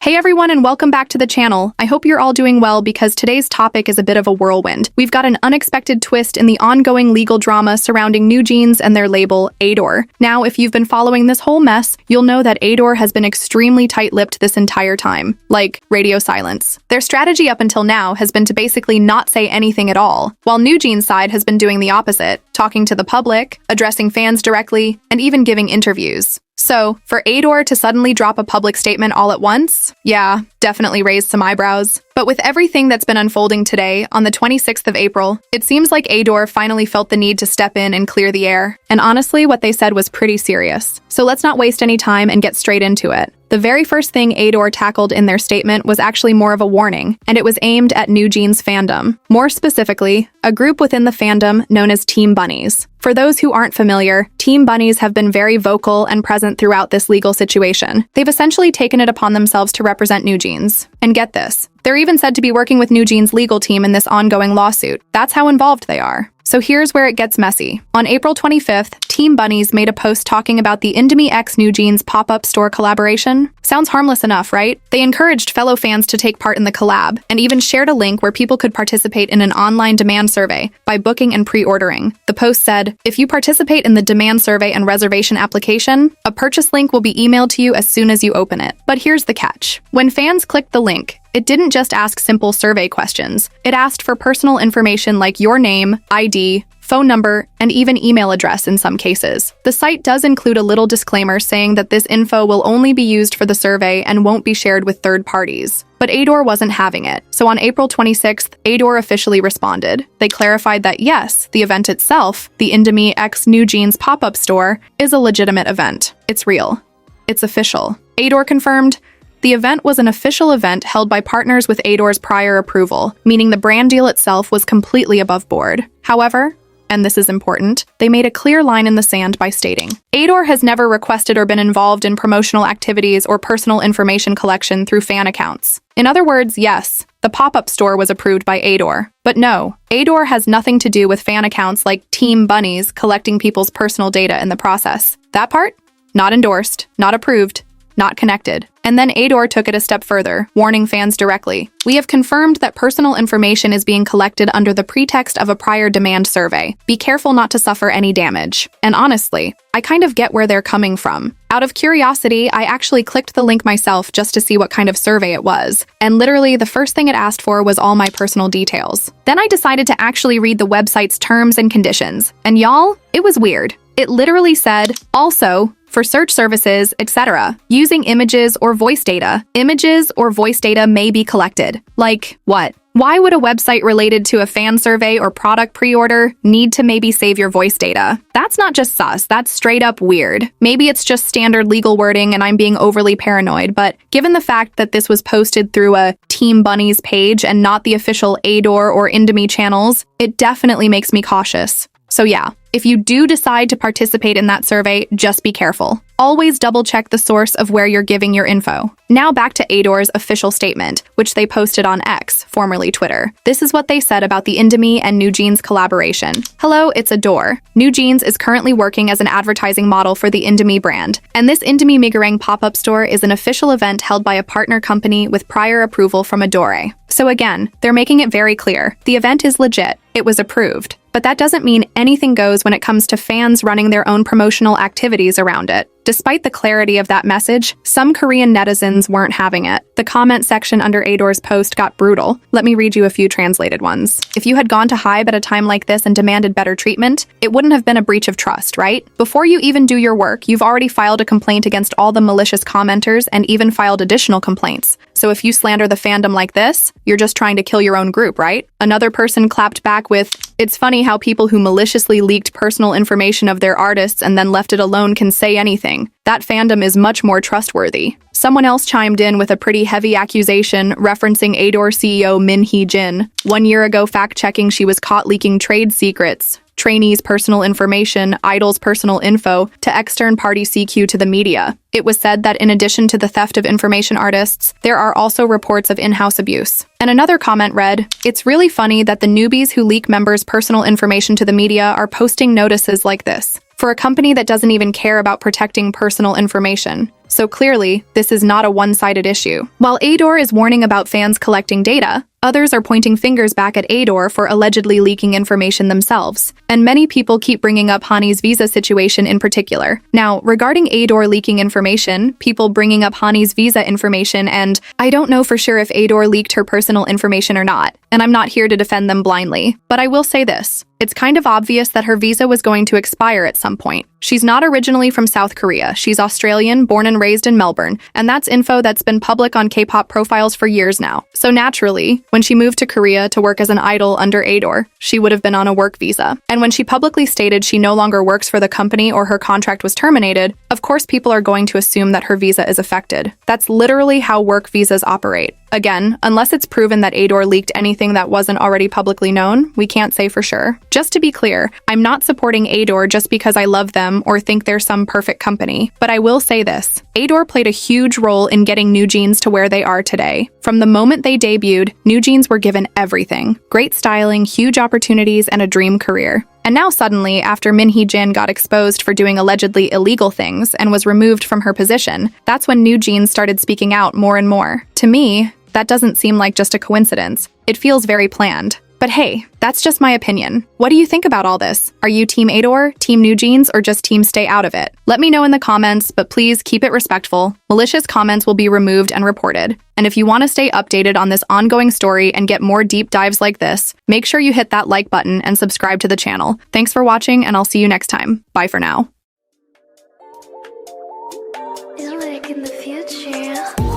Hey everyone, and welcome back to the channel. I hope you're all doing well because today's topic is a bit of a whirlwind. We've got an unexpected twist in the ongoing legal drama surrounding NewJeans and their label, Ador. Now, if you've been following this whole mess, you'll know that Ador has been extremely tight-lipped this entire time. Like, radio silence. Their strategy up until now has been to basically not say anything at all, while NewJeans' side has been doing the opposite, talking to the public, addressing fans directly, and even giving interviews. So, for Ador to suddenly drop a public statement all at once? Yeah, definitely raised some eyebrows. But with everything that's been unfolding today, on the 26th of April, it seems like Ador finally felt the need to step in and clear the air. And honestly, what they said was pretty serious. So let's not waste any time and get straight into it. The very first thing Ador tackled in their statement was actually more of a warning, and it was aimed at NewJeans fandom. More specifically, a group within the fandom known as Team Bunnies. For those who aren't familiar, Team Bunnies have been very vocal and present throughout this legal situation. They've essentially taken it upon themselves to represent NewJeans. And get this, they're even said to be working with NewJeans' legal team in this ongoing lawsuit. That's how involved they are. So here's where it gets messy. On April 25th, Team Bunnies made a post talking about the Indomie x NewJeans pop-up store collaboration. Sounds harmless enough, right? They encouraged fellow fans to take part in the collab, and even shared a link where people could participate in an online demand survey by booking and pre-ordering. The post said, if you participate in the demand survey and reservation application, a purchase link will be emailed to you as soon as you open it. But here's the catch. When fans clicked the link, it didn't just ask simple survey questions. It asked for personal information like your name, ID, phone number, and even email address in some cases. The site does include a little disclaimer saying that this info will only be used for the survey and won't be shared with third parties. But Ador wasn't having it. So on April 26th, Ador officially responded. They clarified that yes, the event itself, the Indomie x NewJeans pop-up store, is a legitimate event. It's real. It's official. Ador confirmed, the event was an official event held by partners with Ador's prior approval, meaning the brand deal itself was completely above board. However, and this is important, they made a clear line in the sand by stating, Ador has never requested or been involved in promotional activities or personal information collection through fan accounts. In other words, yes, the pop-up store was approved by Ador. But no, Ador has nothing to do with fan accounts like Team Bunnies collecting people's personal data in the process. That part? Not endorsed, not approved, not connected. And then Ador took it a step further, warning fans directly. We have confirmed that personal information is being collected under the pretext of a prior demand survey. Be careful not to suffer any damage. And honestly, I kind of get where they're coming from. Out of curiosity, I actually clicked the link myself just to see what kind of survey it was. And literally, the first thing it asked for was all my personal details. Then I decided to actually read the website's terms and conditions. And y'all, it was weird. It literally said, also, for search services, etc., using images or voice data may be collected. Like, what? Why would a website related to a fan survey or product pre-order need to maybe save your voice data? That's not just sus, that's straight up weird. Maybe it's just standard legal wording and I'm being overly paranoid, but given the fact that this was posted through a Team Bunnies page and not the official Ador or Indomie channels, it definitely makes me cautious. So yeah, if you do decide to participate in that survey, just be careful. Always double-check the source of where you're giving your info. Now back to Ador's official statement, which they posted on X, formerly Twitter. This is what they said about the Indomie and NewJeans collaboration. Hello, it's Ador. NewJeans is currently working as an advertising model for the Indomie brand, and this Indomie Migarang pop-up store is an official event held by a partner company with prior approval from Ador. So again, they're making it very clear. The event is legit. It was approved. But that doesn't mean anything goes when it comes to fans running their own promotional activities around it. Despite the clarity of that message, some Korean netizens weren't having it. The comment section under Ador's post got brutal. Let me read you a few translated ones. If you had gone to Hybe at a time like this and demanded better treatment, it wouldn't have been a breach of trust, right? Before you even do your work, you've already filed a complaint against all the malicious commenters and even filed additional complaints. So if you slander the fandom like this, you're just trying to kill your own group, right? Another person clapped back with, it's funny how people who maliciously leaked personal information of their artists and then left it alone can say anything. That fandom is much more trustworthy. Someone else chimed in with a pretty heavy accusation referencing Ador CEO Min Hee-jin. 1 year ago, fact-checking she was caught leaking trade secrets, trainees' personal information, idols' personal info to extern party CQ to the media. It was said that in addition to the theft of information artists, there are also reports of in-house abuse. And another comment read, it's really funny that the newbies who leak members' personal information to the media are posting notices like this. For a company that doesn't even care about protecting personal information. So clearly, this is not a one-sided issue. While Ador is warning about fans collecting data, others are pointing fingers back at Ador for allegedly leaking information themselves. And many people keep bringing up Hani's visa situation in particular. Now, regarding Ador leaking information, people bringing up Hani's visa information, and I don't know for sure if Ador leaked her personal information or not, and I'm not here to defend them blindly. But I will say this. It's kind of obvious that her visa was going to expire at some point. She's not originally from South Korea. She's Australian, born and raised in Melbourne, and that's info that's been public on K-pop profiles for years now. So naturally, when she moved to Korea to work as an idol under Ador, she would have been on a work visa. And when she publicly stated she no longer works for the company or her contract was terminated, of course people are going to assume that her visa is affected. That's literally how work visas operate. Again, unless it's proven that Ador leaked anything that wasn't already publicly known, we can't say for sure. Just to be clear, I'm not supporting Ador just because I love them or think they're some perfect company, but I will say this. Ador played a huge role in getting New Jeans to where they are today. From the moment they debuted, New Jeans were given everything. Great styling, huge opportunities, and a dream career. And now suddenly, after Min Hee-jin got exposed for doing allegedly illegal things and was removed from her position, that's when New Jeans started speaking out more and more. To me, that doesn't seem like just a coincidence. It feels very planned. But hey, that's just my opinion. What do you think about all this? Are you Team Ador, Team New Jeans, or just Team Stay Out of It? Let me know in the comments, but please keep it respectful. Malicious comments will be removed and reported. And if you want to stay updated on this ongoing story and get more deep dives like this, make sure you hit that like button and subscribe to the channel. Thanks for watching, and I'll see you next time. Bye for now. Like in the future.